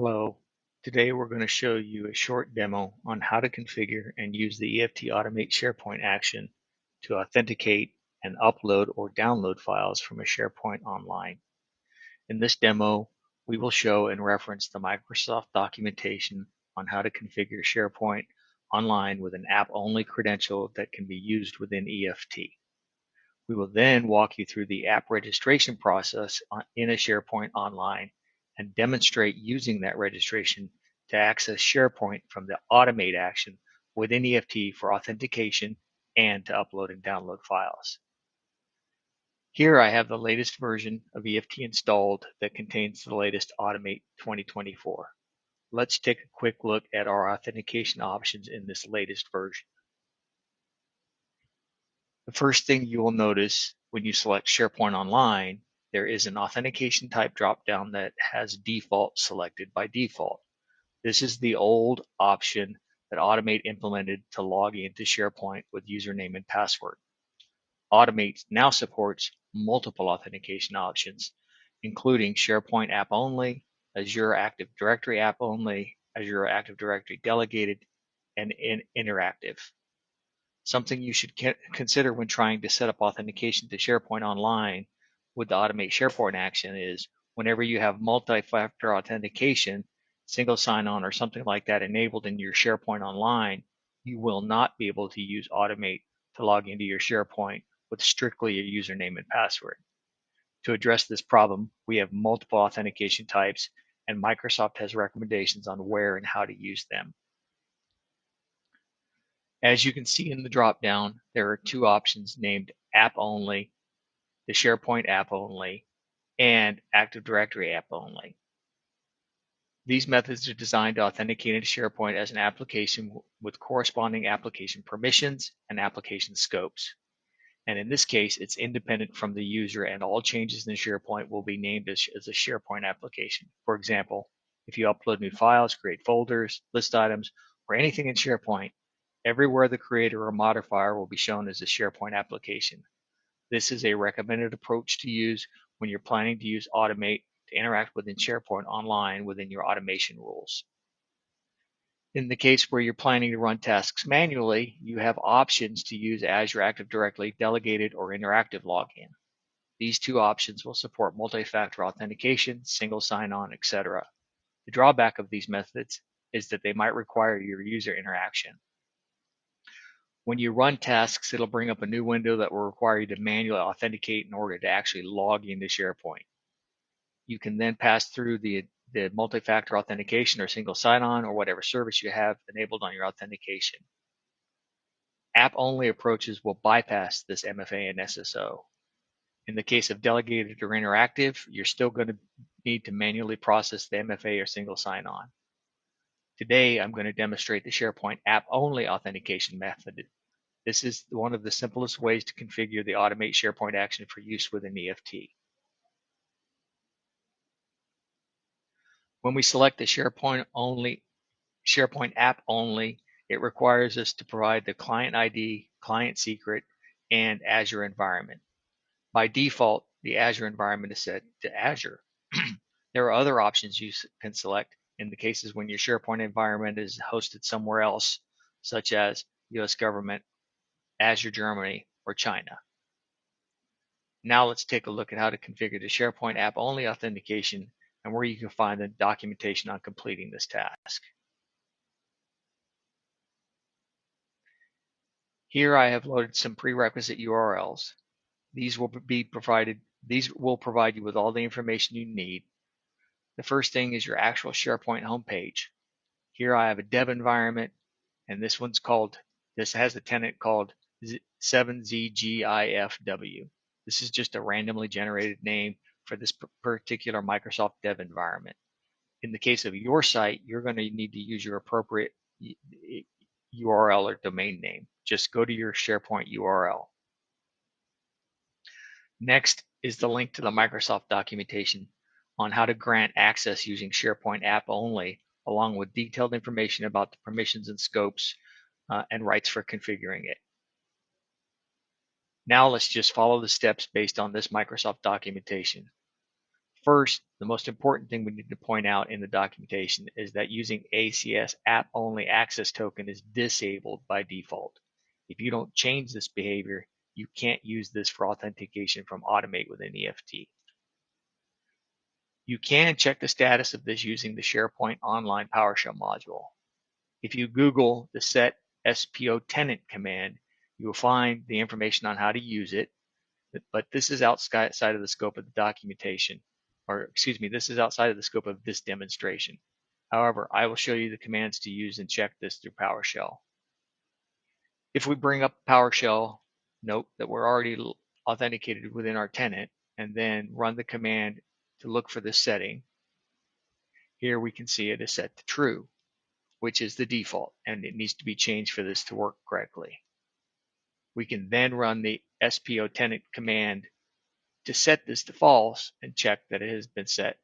Hello. Today we're going to show you a short demo on how to configure and use the EFT Automate SharePoint action to authenticate and upload or download files from a SharePoint online. In this demo, we will show and reference the Microsoft documentation on how to configure SharePoint online with an app-only credential that can be used within EFT. We will then walk you through the app registration process in a SharePoint online and demonstrate using that registration to access SharePoint from the Automate action within EFT for authentication and to upload and download files. Here I have the latest version of EFT installed that contains the latest Automate 2024. Let's take a quick look at our authentication options in this latest version. The first thing you will notice when you select SharePoint Online, there is an authentication type dropdown that has default selected by default. This is the old option that Automate implemented to log into SharePoint with username and password. Automate now supports multiple authentication options, including SharePoint app only, Azure Active Directory app only, Azure Active Directory delegated, and interactive. Something you should consider when trying to set up authentication to SharePoint Online with the Automate SharePoint action is whenever you have multi-factor authentication, single sign-on or something like that enabled in your SharePoint Online, you will not be able to use Automate to log into your SharePoint with strictly a username and password. To address this problem, we have multiple authentication types, and Microsoft has recommendations on where and how to use them. As you can see in the dropdown, there are two options named App Only, the SharePoint App Only, and Active Directory App Only. These methods are designed to authenticate into SharePoint as an application with corresponding application permissions and application scopes. And in this case, it's independent from the user, and all changes in SharePoint will be named as a SharePoint application. For example, if you upload new files, create folders, list items, or anything in SharePoint, everywhere the creator or modifier will be shown as a SharePoint application. This is a recommended approach to use when you're planning to use Automate to interact within SharePoint Online within your automation rules. In the case where you're planning to run tasks manually, you have options to use Azure Active Directory Delegated or Interactive Login. These two options will support multi-factor authentication, single sign-on, etc. The drawback of these methods is that they might require your user interaction. When you run tasks, it'll bring up a new window that will require you to manually authenticate in order to actually log into SharePoint. You can then pass through the multi-factor authentication or single sign-on or whatever service you have enabled on your authentication. App-only approaches will bypass this MFA and SSO. In the case of delegated or interactive, you're still going to need to manually process the MFA or single sign-on. Today, I'm going to demonstrate the SharePoint app-only authentication method. This is one of the simplest ways to configure the Automate SharePoint action for use within EFT. When we select the SharePoint app only, it requires us to provide the client ID, client secret, and Azure environment. By default, the Azure environment is set to Azure. There are other options you can select in the cases when your SharePoint environment is hosted somewhere else, such as US government, Azure Germany, or China. Now let's take a look at how to configure the SharePoint app-only authentication and where you can find the documentation on completing this task. Here I have loaded some prerequisite URLs. These will provide you with all the information you need. The first thing is your actual SharePoint homepage. Here I have a dev environment, and this has a tenant called 7ZGIFW. This is just a randomly generated name for this particular Microsoft dev environment. In the case of your site, you're going to need to use your appropriate URL or domain name. Just go to your SharePoint URL. Next is the link to the Microsoft documentation on how to grant access using SharePoint app only, along with detailed information about the permissions and scopes and rights for configuring it. Now let's just follow the steps based on this Microsoft documentation. First, the most important thing we need to point out in the documentation is that using ACS app only access token is disabled by default. If you don't change this behavior, you can't use this for authentication from Automate within EFT. You can check the status of this using the SharePoint Online PowerShell module. If you Google the set SPO tenant command, you will find the information on how to use it, but this is outside of the scope of the documentation, or excuse me, this is outside of the scope of this demonstration. However, I will show you the commands to use and check this through PowerShell. If we bring up PowerShell, note that we're already authenticated within our tenant, and then run the command to look for this setting. Here we can see it is set to true, which is the default, and it needs to be changed for this to work correctly. We can then run the SPO tenant command to set this to false and check that it has been set.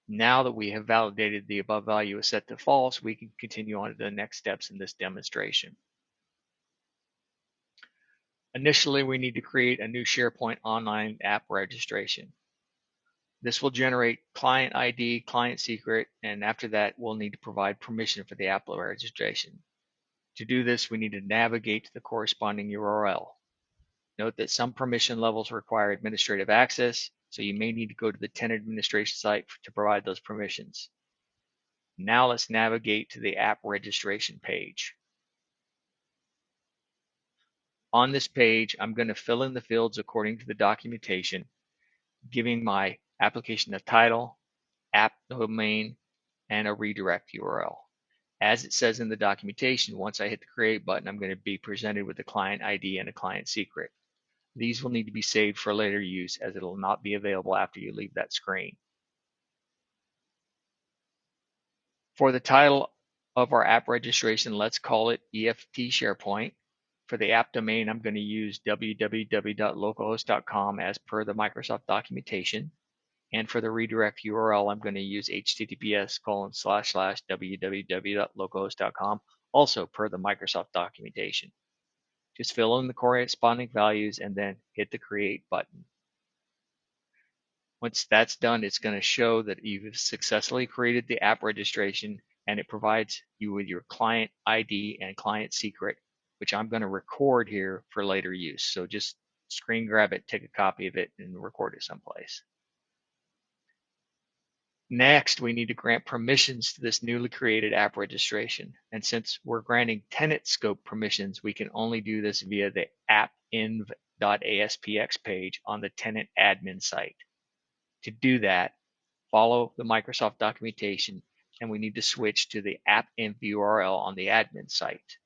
Now that we have validated the above value is set to false, we can continue on to the next steps in this demonstration. Initially, we need to create a new SharePoint Online app registration. This will generate client ID, client secret, and after that, we'll need to provide permission for the app registration. To do this, we need to navigate to the corresponding URL. Note that some permission levels require administrative access, so you may need to go to the tenant administration site to provide those permissions. Now let's navigate to the app registration page. On this page, I'm going to fill in the fields according to the documentation, giving my application a title, app domain, and a redirect URL. As it says in the documentation, once I hit the create button, I'm going to be presented with a client ID and a client secret. These will need to be saved for later use as it will not be available after you leave that screen. For the title of our app registration, let's call it EFT SharePoint. For the app domain, I'm going to use www.localhost.com as per the Microsoft documentation. And for the redirect URL, I'm going to use https://www.localhost.com, also per the Microsoft documentation. Just fill in the corresponding values and then hit the create button. Once that's done, it's going to show that you've successfully created the app registration, and it provides you with your client ID and client secret, which I'm going to record here for later use. So just screen grab it, take a copy of it, and record it someplace. Next, we need to grant permissions to this newly created app registration. And since we're granting tenant scope permissions, we can only do this via the appinv.aspx page on the tenant admin site. To do that, follow the Microsoft documentation, and we need to switch to the appinv URL on the admin site.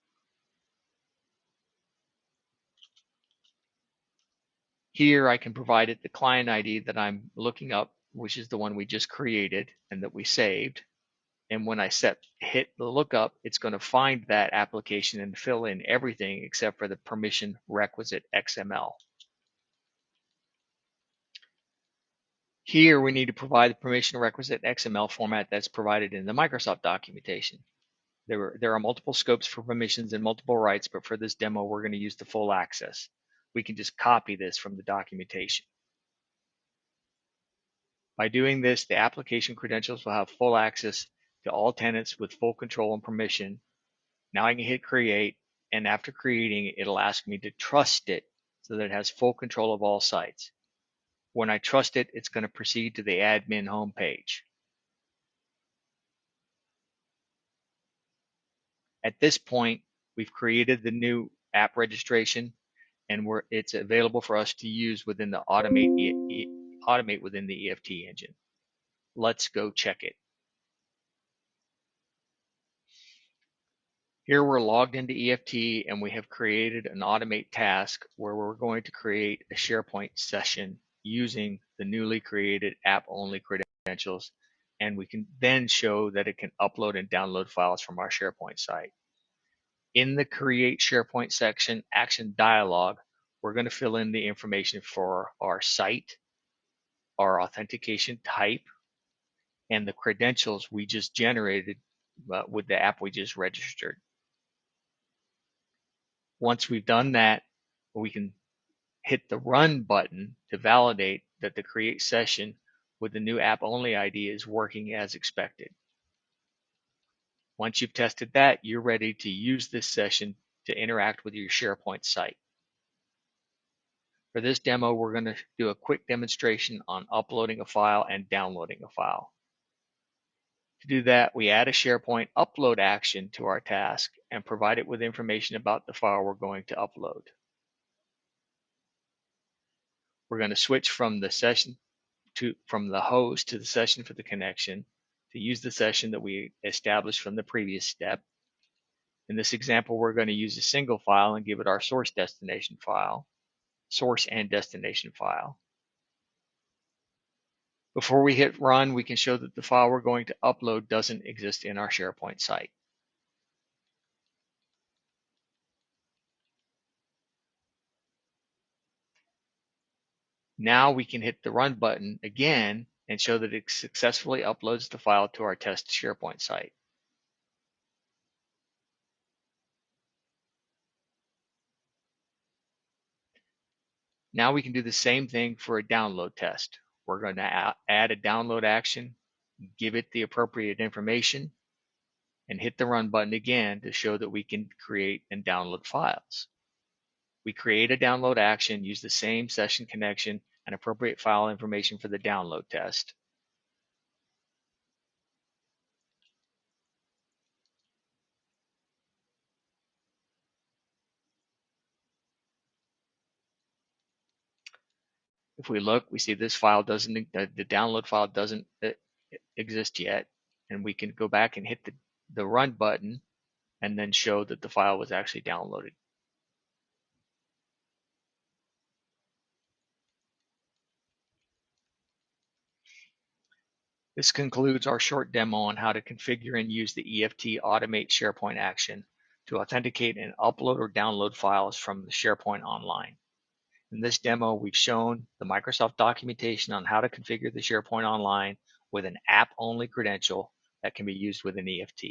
Here I can provide it the client ID that I'm looking up, which is the one we just created and that we saved. And when I hit the lookup, it's going to find that application and fill in everything except for the permission requisite XML. Here we need to provide the permission requisite XML format that's provided in the Microsoft documentation. There are multiple scopes for permissions and multiple rights, but for this demo, we're going to use the full access. We can just copy this from the documentation. By doing this, the application credentials will have full access to all tenants with full control and permission. Now I can hit create, and after creating it, it'll ask me to trust it so that it has full control of all sites. When I trust it, it's going to proceed to the admin homepage. At this point, we've created the new app registration, and it's available for us to use within the Automate within the EFT engine. Let's go check it. Here we're logged into EFT, and we have created an Automate task where we're going to create a SharePoint session using the newly created app-only credentials, and we can then show that it can upload and download files from our SharePoint site. In the Create SharePoint section action dialog, we're going to fill in the information for our site, our authentication type, and the credentials we just generated with the app we just registered. Once we've done that, we can hit the Run button to validate that the Create session with the new App Only ID is working as expected. Once you've tested that, you're ready to use this session to interact with your SharePoint site. For this demo, we're going to do a quick demonstration on uploading a file and downloading a file. To do that, we add a SharePoint upload action to our task and provide it with information about the file we're going to upload. We're going to switch from the host to the session for the connection to use the session that we established from the previous step. In this example, we're going to use a single file and give it our source and destination file. Before we hit Run, we can show that the file we're going to upload doesn't exist in our SharePoint site. Now we can hit the Run button again and show that it successfully uploads the file to our test SharePoint site. Now we can do the same thing for a download test. We're going to add a download action, give it the appropriate information, and hit the Run button again to show that we can create and download files. We create a download action, use the same session connection and appropriate file information for the download test. If we look, we see this file doesn't, the download file doesn't exist yet, and we can go back and hit the Run button and then show that the file was actually downloaded. This concludes our short demo on how to configure and use the EFT Automate SharePoint action to authenticate and upload or download files from the SharePoint Online. In this demo, we've shown the Microsoft documentation on how to configure the SharePoint Online with an app-only credential that can be used with an EFT.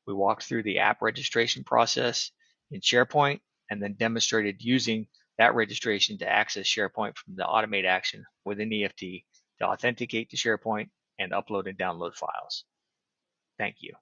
We walked through the app registration process in SharePoint and then demonstrated using that registration to access SharePoint from the Automate action with an EFT to authenticate to SharePoint and upload and download files. Thank you.